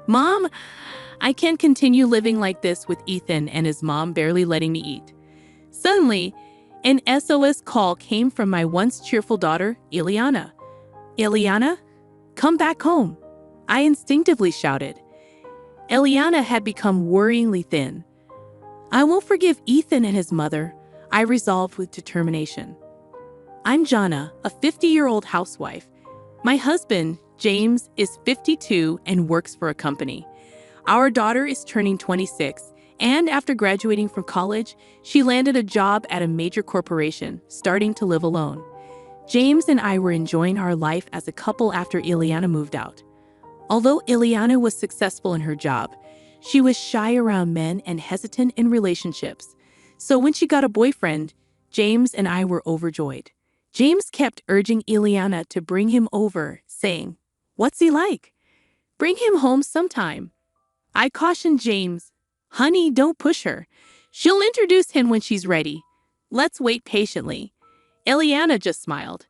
Mom, I can't continue living like this with Ethan and his mom barely letting me eat. Suddenly, an SOS call came from my once cheerful daughter, Ileana. Ileana, come back home, I instinctively shouted. Ileana had become worryingly thin. I won't forgive Ethan and his mother, I resolved with determination. I'm Jana, a 50-year-old housewife. My husband, James, is 52 and works for a company. Our daughter is turning 26, and after graduating from college, she landed a job at a major corporation, starting to live alone. James and I were enjoying our life as a couple after Ileana moved out. Although Ileana was successful in her job, she was shy around men and hesitant in relationships. So when she got a boyfriend, James and I were overjoyed. James kept urging Ileana to bring him over, saying, "What's he like? Bring him home sometime." I cautioned James, "Honey, don't push her. She'll introduce him when she's ready. Let's wait patiently." Ileana just smiled.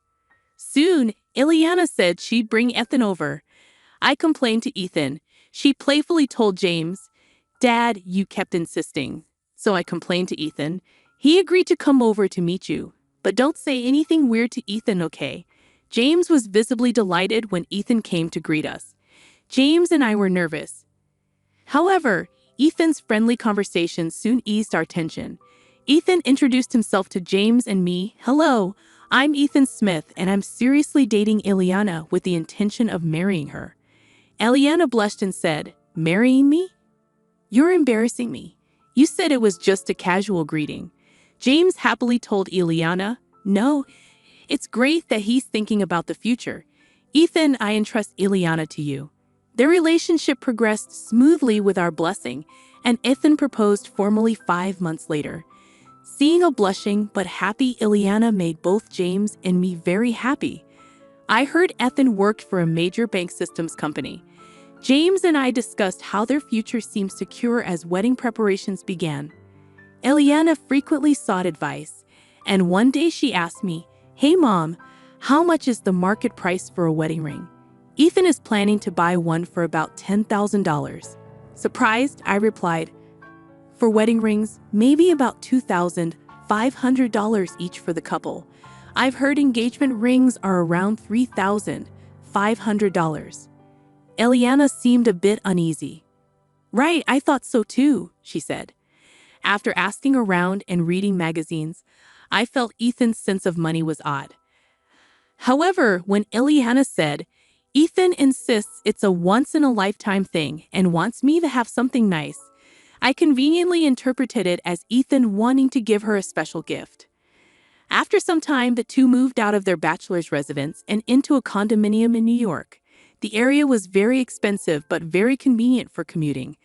Soon, Ileana said she'd bring Ethan over. I complained to Ethan. She playfully told James, "Dad, you kept insisting." So I complained to Ethan. He agreed to come over to meet you. But don't say anything weird to Ethan, okay? James was visibly delighted when Ethan came to greet us. James and I were nervous. However, Ethan's friendly conversation soon eased our tension. Ethan introduced himself to James and me. "Hello, I'm Ethan Smith, and I'm seriously dating Ileana with the intention of marrying her." Ileana blushed and said, "Marrying me? You're embarrassing me. You said it was just a casual greeting." James happily told Ileana, "No, it's great that he's thinking about the future. Ethan, I entrust Ileana to you." Their relationship progressed smoothly with our blessing, and Ethan proposed formally 5 months later. Seeing a blushing but happy Ileana made both James and me very happy. I heard Ethan worked for a major bank systems company. James and I discussed how their future seemed secure as wedding preparations began. Ileana frequently sought advice, and one day she asked me, "Hey Mom, how much is the market price for a wedding ring?" Ethan is planning to buy one for about $10,000. Surprised, I replied, "For wedding rings, maybe about $2,500 each for the couple. I've heard engagement rings are around $3,500. Ileana seemed a bit uneasy. "Right, I thought so too," she said. After asking around and reading magazines, I felt Ethan's sense of money was odd. However, when Ileana said, "Ethan insists it's a once-in-a-lifetime thing and wants me to have something nice," I conveniently interpreted it as Ethan wanting to give her a special gift. After some time, the two moved out of their bachelor's residence and into a condominium in New York. The area was very expensive but very convenient for commuting.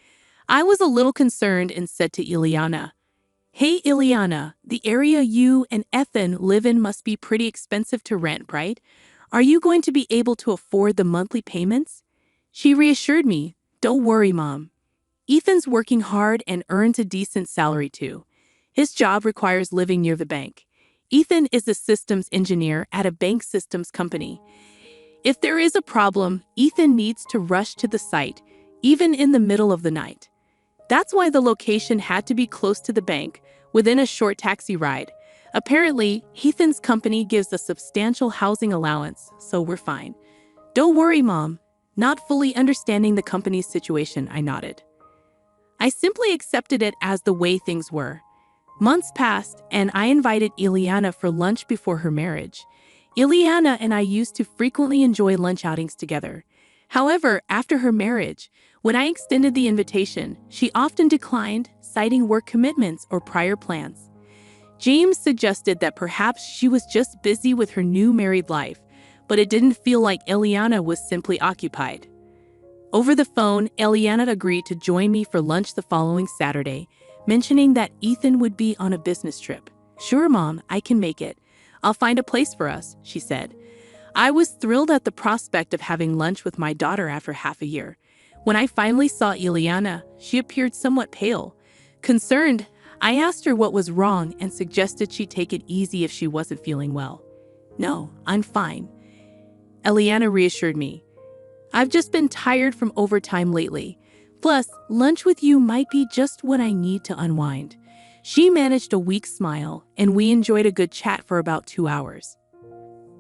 I was a little concerned and said to Ileana, "Hey Ileana, the area you and Ethan live in must be pretty expensive to rent, right? Are you going to be able to afford the monthly payments?" She reassured me, "Don't worry, Mom. Ethan's working hard and earns a decent salary too. His job requires living near the bank. Ethan is a systems engineer at a bank systems company. If there is a problem, Ethan needs to rush to the site, even in the middle of the night. That's why the location had to be close to the bank, within a short taxi ride. Apparently, Ethan's company gives a substantial housing allowance, so we're fine." "Don't worry, Mom." Not fully understanding the company's situation, I nodded. I simply accepted it as the way things were. Months passed, and I invited Ileana for lunch before her marriage. Ileana and I used to frequently enjoy lunch outings together. However, after her marriage, when I extended the invitation, she often declined, citing work commitments or prior plans. James suggested that perhaps she was just busy with her new married life, but it didn't feel like Ileana was simply occupied. Over the phone, Ileana agreed to join me for lunch the following Saturday, mentioning that Ethan would be on a business trip. "Sure, Mom, I can make it. I'll find a place for us," she said. I was thrilled at the prospect of having lunch with my daughter after half a year. When I finally saw Ileana, she appeared somewhat pale. Concerned, I asked her what was wrong and suggested she take it easy if she wasn't feeling well. "No, I'm fine," Ileana reassured me. I've just been tired from overtime lately. Plus, lunch with you might be just what I need to unwind. She managed a weak smile, and we enjoyed a good chat for about 2 hours.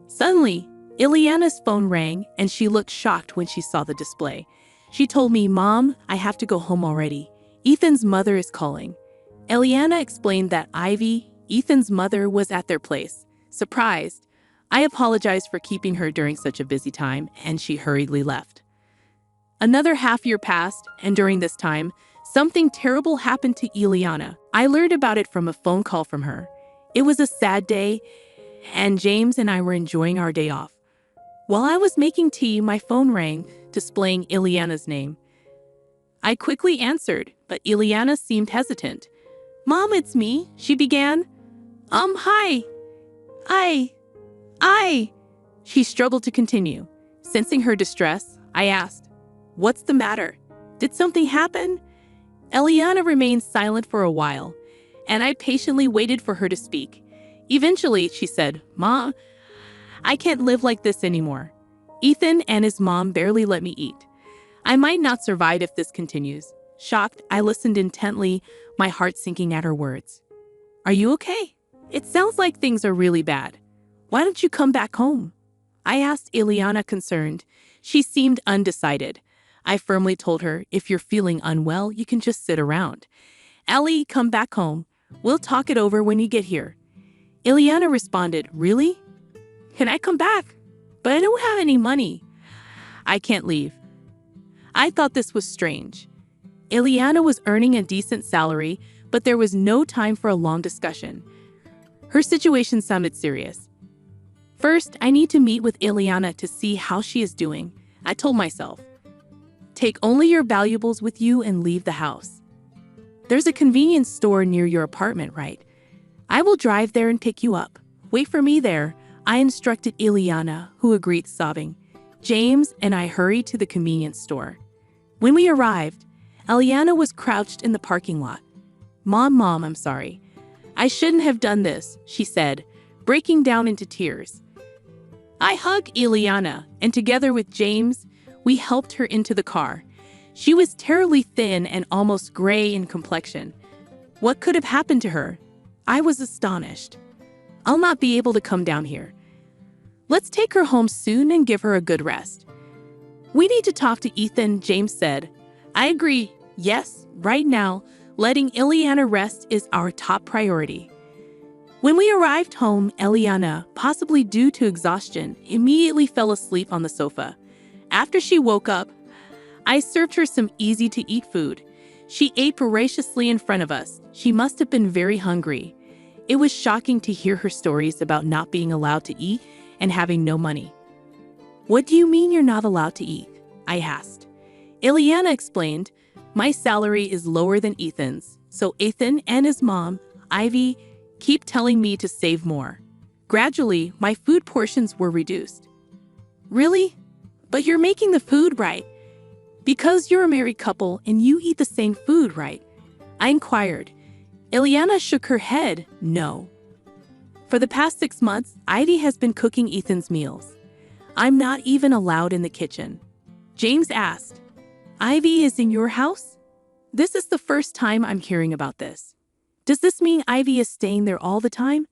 Suddenly, Ileana's phone rang, and she looked shocked when she saw the display. She told me, "Mom, I have to go home already. Ethan's mother is calling." Ileana explained that Ivy, Ethan's mother, was at their place. Surprised, I apologized for keeping her during such a busy time, and she hurriedly left. Another half-year passed, and during this time, something terrible happened to Ileana. I learned about it from a phone call from her. It was a sad day, and James and I were enjoying our day off. While I was making tea, my phone rang, displaying Ileana's name. I quickly answered, but Ileana seemed hesitant. "Mom, it's me," she began. Hi. I. She struggled to continue. Sensing her distress, I asked, "What's the matter? Did something happen?" Ileana remained silent for a while, and I patiently waited for her to speak. Eventually, she said, "Mom, I can't live like this anymore. Ethan and his mom barely let me eat. I might not survive if this continues." Shocked, I listened intently, my heart sinking at her words. "Are you okay? It sounds like things are really bad. Why don't you come back home?" I asked Ileana, concerned. She seemed undecided. I firmly told her, "If you're feeling unwell, you can just sit around. Ellie, come back home. We'll talk it over when you get here." Ileana responded, "Really? Can I come back? But I don't have any money. I can't leave." I thought this was strange. Ileana was earning a decent salary, but there was no time for a long discussion. Her situation sounded serious. First, I need to meet with Ileana to see how she is doing, I told myself. Take only your valuables with you and leave the house. There's a convenience store near your apartment, right? I will drive there and pick you up. Wait for me there, I instructed Ileana, who agreed, sobbing. James and I hurried to the convenience store. When we arrived, Ileana was crouched in the parking lot. Mom, I'm sorry. I shouldn't have done this," she said, breaking down into tears. I hugged Ileana, and together with James, we helped her into the car. She was terribly thin and almost gray in complexion. What could have happened to her? I was astonished. "I'll not be able to come down here. Let's take her home soon and give her a good rest." "We need to talk to Ethan," James said. I agree. Yes, right now, letting Ileana rest is our top priority. When we arrived home, Ileana, possibly due to exhaustion, immediately fell asleep on the sofa. After she woke up, I served her some easy-to-eat food. She ate voraciously in front of us. She must have been very hungry. It was shocking to hear her stories about not being allowed to eat and having no money. "What do you mean you're not allowed to eat?" I asked. Ileana explained, "My salary is lower than Ethan's, so Ethan and his mom, Ivy, keep telling me to save more. Gradually, my food portions were reduced." "Really? But you're making the food, right? Because you're a married couple and you eat the same food, right?" I inquired. Ileana shook her head, "No. For the past 6 months, Ivy has been cooking Ethan's meals. I'm not even allowed in the kitchen." James asked, "Ivy is in your house? This is the first time I'm hearing about this. Does this mean Ivy is staying there all the time?"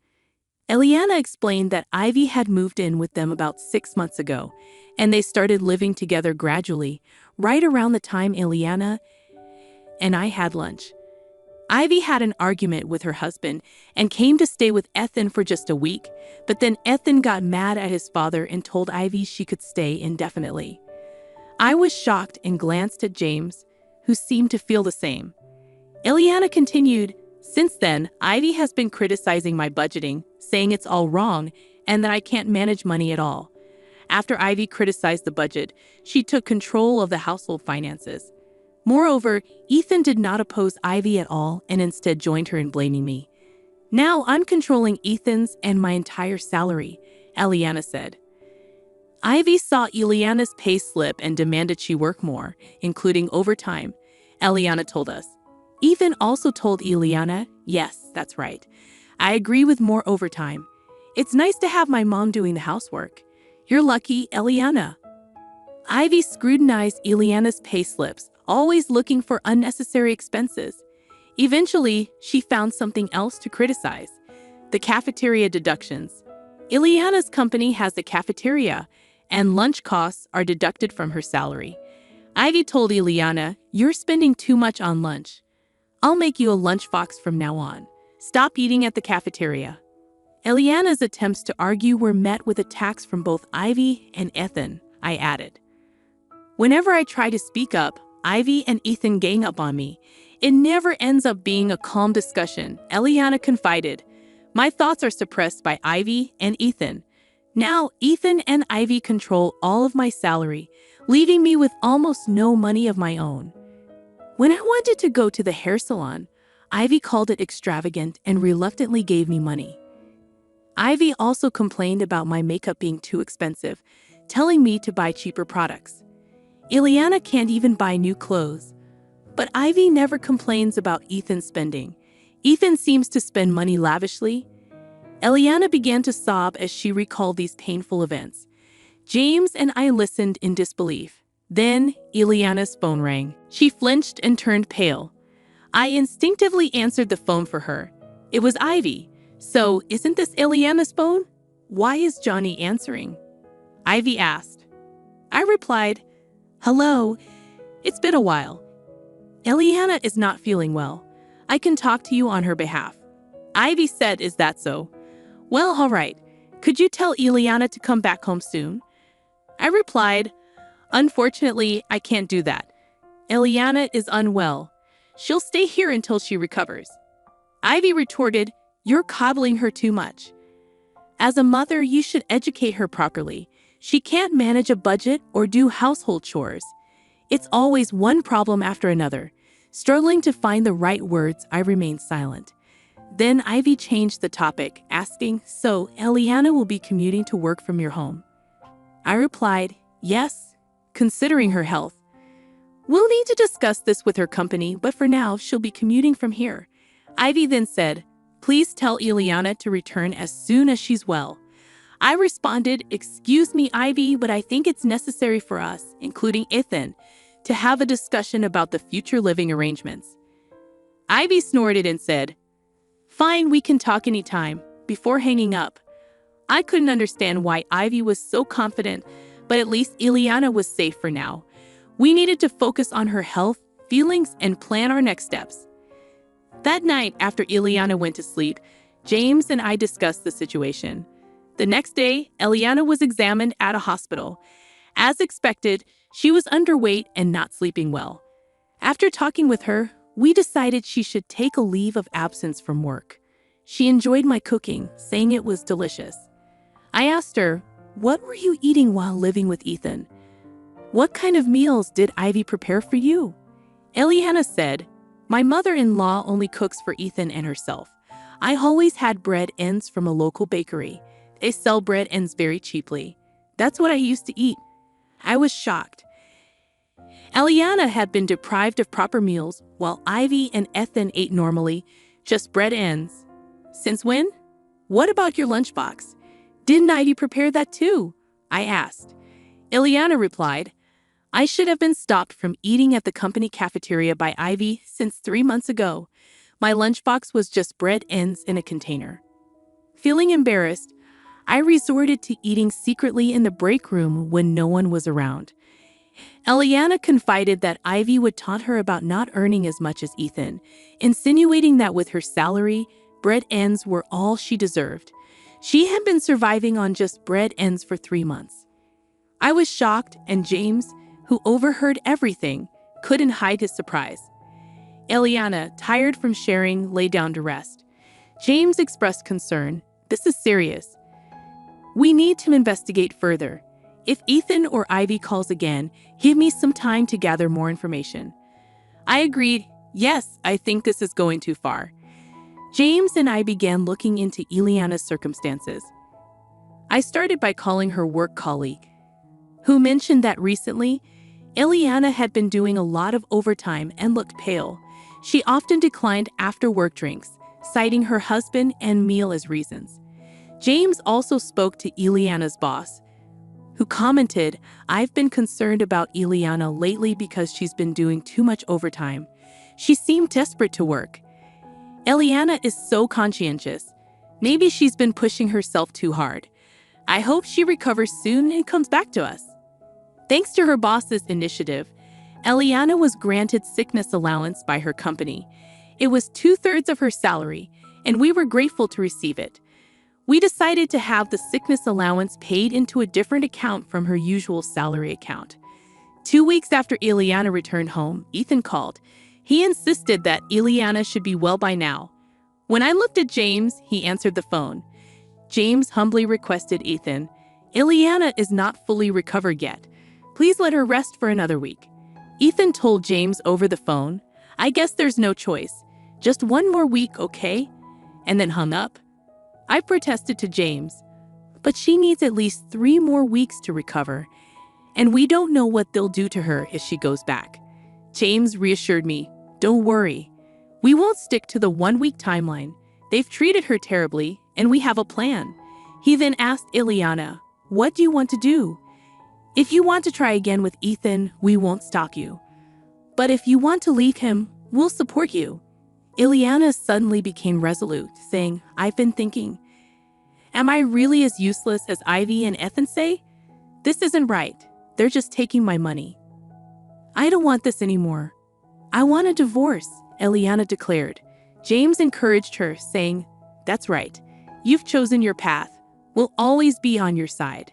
Ileana explained that Ivy had moved in with them about 6 months ago, and they started living together gradually, right around the time Ileana and I had lunch. Ivy had an argument with her husband and came to stay with Ethan for just a week, but then Ethan got mad at his father and told Ivy she could stay indefinitely. I was shocked and glanced at James, who seemed to feel the same. Ileana continued, "Since then, Ivy has been criticizing my budgeting, saying it's all wrong and that I can't manage money at all. After Ivy criticized the budget, she took control of the household finances. Moreover, Ethan did not oppose Ivy at all and instead joined her in blaming me. Now I'm controlling Ethan's and my entire salary," Ileana said. Ivy saw Ileana's pay slip and demanded she work more, including overtime, Ileana told us. Ethan also told Ileana, "Yes, that's right. I agree with more overtime. It's nice to have my mom doing the housework. You're lucky, Ileana." Ivy scrutinized Ileana's payslips, always looking for unnecessary expenses. Eventually, she found something else to criticize: the cafeteria deductions. Ileana's company has a cafeteria, and lunch costs are deducted from her salary. Ivy told Ileana, "You're spending too much on lunch. I'll make you a lunchbox from now on. Stop eating at the cafeteria." Ileana's attempts to argue were met with attacks from both Ivy and Ethan, I added. Whenever I try to speak up, Ivy and Ethan gang up on me. It never ends up being a calm discussion, Ileana confided. My thoughts are suppressed by Ivy and Ethan. Now, Ethan and Ivy control all of my salary, leaving me with almost no money of my own. When I wanted to go to the hair salon, Ivy called it extravagant and reluctantly gave me money. Ivy also complained about my makeup being too expensive, telling me to buy cheaper products. Ileana can't even buy new clothes. But Ivy never complains about Ethan's spending. Ethan seems to spend money lavishly. Ileana began to sob as she recalled these painful events. James and I listened in disbelief. Then, Ileana's phone rang. She flinched and turned pale. I instinctively answered the phone for her. It was Ivy. "So, isn't this Ileana's phone? Why is Johnny answering?" Ivy asked. I replied, "Hello, it's been a while. Ileana is not feeling well. I can talk to you on her behalf." Ivy said, "Is that so? Well, all right. Could you tell Ileana to come back home soon?" I replied, "Unfortunately, I can't do that. Ileana is unwell. She'll stay here until she recovers." Ivy retorted, "You're coddling her too much. As a mother, you should educate her properly. She can't manage a budget or do household chores. It's always one problem after another." Struggling to find the right words, I remained silent. Then Ivy changed the topic, asking, "So, Ileana will be commuting to work from your home?" I replied, "Yes, considering her health. We'll need to discuss this with her company, but for now, she'll be commuting from here." Ivy then said, "Please tell Ileana to return as soon as she's well." I responded, "Excuse me, Ivy, but I think it's necessary for us, including Ethan, to have a discussion about the future living arrangements." Ivy snorted and said, "Fine, we can talk anytime," before hanging up. I couldn't understand why Ivy was so confident, but at least Ileana was safe for now. We needed to focus on her health, feelings, and plan our next steps. That night, after Ileana went to sleep, James and I discussed the situation. The next day, Ileana was examined at a hospital. As expected, she was underweight and not sleeping well. After talking with her, we decided she should take a leave of absence from work. She enjoyed my cooking, saying it was delicious. I asked her, "What were you eating while living with Ethan? What kind of meals did Ivy prepare for you?" Ileana said, "My mother-in-law only cooks for Ethan and herself. I always had bread ends from a local bakery. They sell bread ends very cheaply. That's what I used to eat." I was shocked. Ileana had been deprived of proper meals, while Ivy and Ethan ate normally, just bread ends. "Since when? What about your lunchbox? Didn't Ivy prepare that too?" I asked. Ileana replied, "I should have been stopped from eating at the company cafeteria by Ivy since 3 months ago. My lunchbox was just bread ends in a container." Feeling embarrassed, I resorted to eating secretly in the break room when no one was around. Ileana confided that Ivy would taunt her about not earning as much as Ethan, insinuating that with her salary, bread ends were all she deserved. She had been surviving on just bread ends for 3 months. I was shocked, and James, who overheard everything, couldn't hide his surprise. Ileana, tired from sharing, lay down to rest. James expressed concern. "This is serious. We need to investigate further. If Ethan or Ivy calls again, give me some time to gather more information." I agreed. Yes, I think this is going too far. James and I began looking into Ileana's circumstances. I started by calling her work colleague, who mentioned that recently, Ileana had been doing a lot of overtime and looked pale. She often declined after-work drinks, citing her husband and meal as reasons. James also spoke to Ileana's boss, who commented, "I've been concerned about Ileana lately because she's been doing too much overtime. She seemed desperate to work. Ileana is so conscientious. Maybe she's been pushing herself too hard. I hope she recovers soon and comes back to us." Thanks to her boss's initiative, Ileana was granted sickness allowance by her company. It was 2/3 of her salary, and we were grateful to receive it. We decided to have the sickness allowance paid into a different account from her usual salary account. 2 weeks after Ileana returned home, Ethan called. He insisted that Ileana should be well by now. When I looked at James, he answered the phone. James humbly requested Ethan, "Ileana is not fully recovered yet. Please let her rest for another week." Ethan told James over the phone, "I guess there's no choice. Just 1 more week, okay?" And then hung up. I protested to James, "But she needs at least 3 more weeks to recover, and we don't know what they'll do to her if she goes back." James reassured me, "Don't worry. We won't stick to the 1-week timeline. They've treated her terribly, and we have a plan." He then asked Ileana, "What do you want to do? If you want to try again with Ethan, we won't stop you. But if you want to leave him, we'll support you." Ileana suddenly became resolute, saying, "I've been thinking. Am I really as useless as Ivy and Ethan say? This isn't right. They're just taking my money. I don't want this anymore. I want a divorce," Ileana declared. James encouraged her, saying, "That's right. You've chosen your path. We'll always be on your side."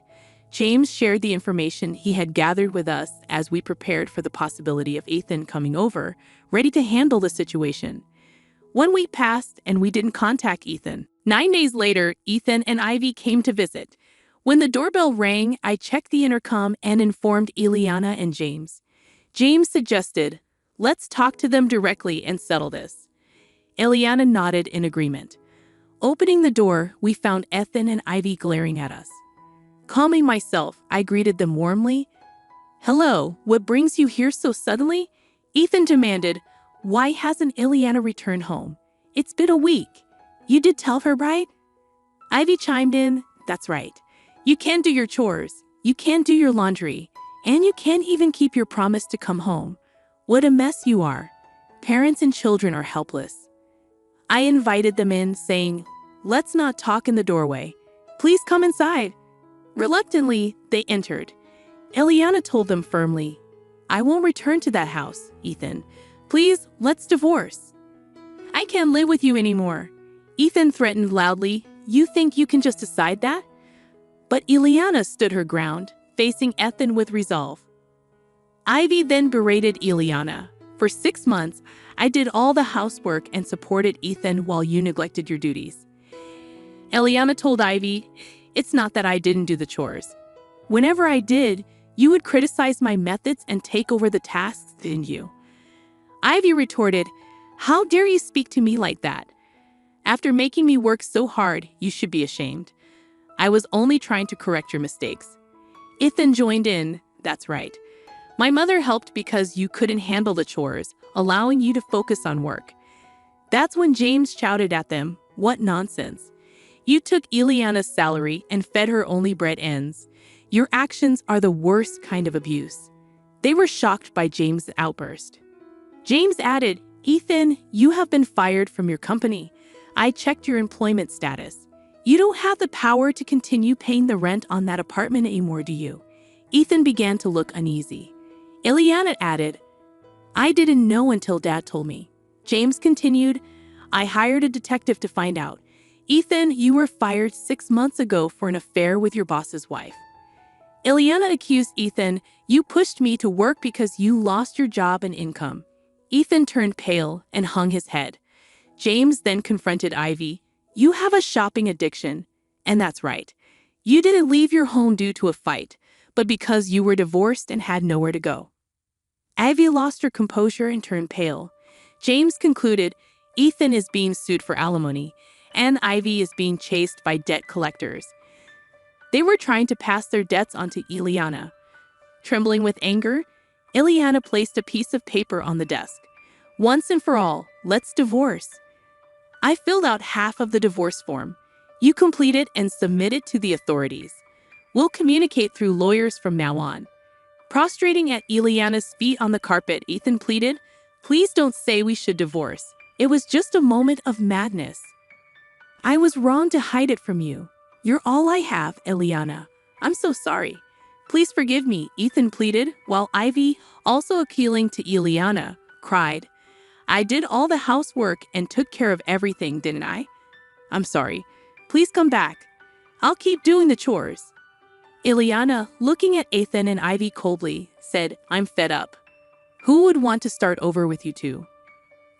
James shared the information he had gathered with us as we prepared for the possibility of Ethan coming over, ready to handle the situation. 1 week passed and we didn't contact Ethan. 9 days later, Ethan and Ivy came to visit. When the doorbell rang, I checked the intercom and informed Ileana and James. James suggested, "Let's talk to them directly and settle this." Ileana nodded in agreement. Opening the door, we found Ethan and Ivy glaring at us. Calming myself, I greeted them warmly. "Hello, what brings you here so suddenly?" Ethan demanded. "Why hasn't Ileana returned home? It's been a week. You did tell her, right?" Ivy chimed in, "That's right. You can't do your chores, you can't do your laundry, and you can't even keep your promise to come home. What a mess you are. Parents and children are helpless." I invited them in, saying, "Let's not talk in the doorway. Please come inside." Reluctantly, they entered. Ileana told them firmly, "I won't return to that house, Ethan. Please, let's divorce." "I can't live with you anymore," Ethan threatened loudly. "You think you can just decide that?" But Ileana stood her ground, facing Ethan with resolve. Ivy then berated Ileana. "For 6 months, I did all the housework and supported Ethan while you neglected your duties." Ileana told Ivy, "It's not that I didn't do the chores. Whenever I did, you would criticize my methods and take over the tasks, didn't you?" Ivy retorted, "How dare you speak to me like that? After making me work so hard, you should be ashamed. I was only trying to correct your mistakes." Ethan joined in, "That's right. My mother helped because you couldn't handle the chores, allowing you to focus on work." That's when James shouted at them, "What nonsense. You took Ileana's salary and fed her only bread ends. Your actions are the worst kind of abuse." They were shocked by James' outburst. James added, "Ethan, you have been fired from your company. I checked your employment status. You don't have the power to continue paying the rent on that apartment anymore, do you?" Ethan began to look uneasy. Ileana added, "I didn't know until Dad told me." James continued, "I hired a detective to find out. Ethan, you were fired 6 months ago for an affair with your boss's wife." Ileana accused Ethan, "You pushed me to work because you lost your job and income." Ethan turned pale and hung his head. James then confronted Ivy, "You have a shopping addiction, and that's right. You didn't leave your home due to a fight, but because you were divorced and had nowhere to go." Ivy lost her composure and turned pale. James concluded, "Ethan is being sued for alimony, and Ivy is being chased by debt collectors. They were trying to pass their debts onto Ileana." Trembling with anger, Ileana placed a piece of paper on the desk. "Once and for all, let's divorce." I filled out half of the divorce form. You complete it and submit it to the authorities. We'll communicate through lawyers from now on. Prostrating at Ileana's feet on the carpet, Ethan pleaded, "Please don't say we should divorce. It was just a moment of madness. I was wrong to hide it from you. You're all I have, Ileana. I'm so sorry. Please forgive me," Ethan pleaded, while Ivy, also appealing to Ileana, cried, "I did all the housework and took care of everything, didn't I? I'm sorry. Please come back. I'll keep doing the chores." Ileana, looking at Ethan and Ivy coldly, said, "I'm fed up. Who would want to start over with you two?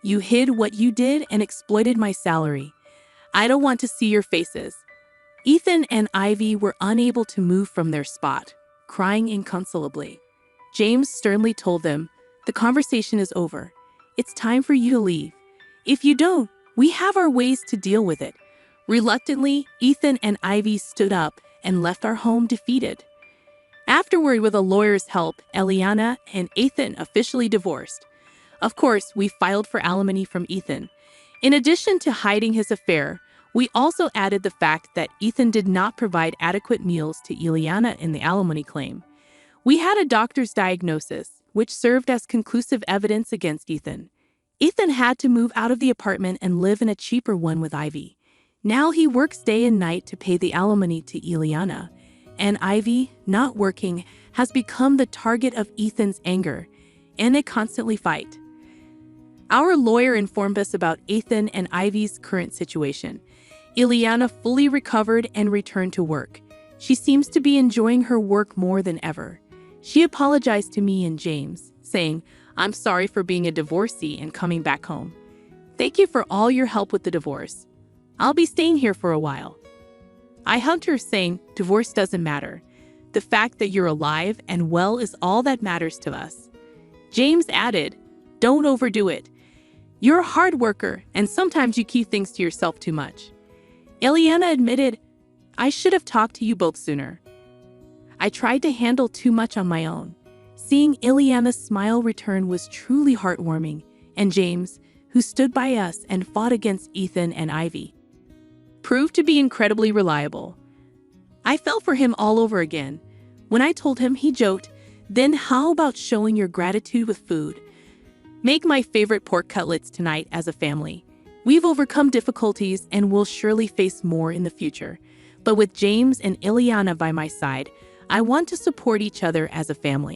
You hid what you did and exploited my salary. I don't want to see your faces." Ethan and Ivy were unable to move from their spot, crying inconsolably. James sternly told them, "The conversation is over. It's time for you to leave. If you don't, we have our ways to deal with it." Reluctantly, Ethan and Ivy stood up and left our home defeated. Afterward, with a lawyer's help, Ileana and Ethan officially divorced. Of course, we filed for alimony from Ethan. In addition to hiding his affair, we also added the fact that Ethan did not provide adequate meals to Ileana in the alimony claim. We had a doctor's diagnosis, which served as conclusive evidence against Ethan. Ethan had to move out of the apartment and live in a cheaper one with Ivy. Now he works day and night to pay the alimony to Ileana, and Ivy, not working, has become the target of Ethan's anger, and they constantly fight. Our lawyer informed us about Ethan and Ivy's current situation. Ileana fully recovered and returned to work. She seems to be enjoying her work more than ever. She apologized to me and James, saying, "I'm sorry for being a divorcee and coming back home. Thank you for all your help with the divorce. I'll be staying here for a while." I hugged her, saying, "Divorce doesn't matter. The fact that you're alive and well is all that matters to us." James added, "Don't overdo it. You're a hard worker, and sometimes you keep things to yourself too much." Ileana admitted, "I should have talked to you both sooner. I tried to handle too much on my own." Seeing Ileana's smile return was truly heartwarming, and James, who stood by us and fought against Ethan and Ivy, proved to be incredibly reliable. I fell for him all over again. When I told him, he joked, "Then how about showing your gratitude with food? Make my favorite pork cutlets tonight as a family. We've overcome difficulties and will surely face more in the future. But with James and Ileana by my side, I want to support each other as a family."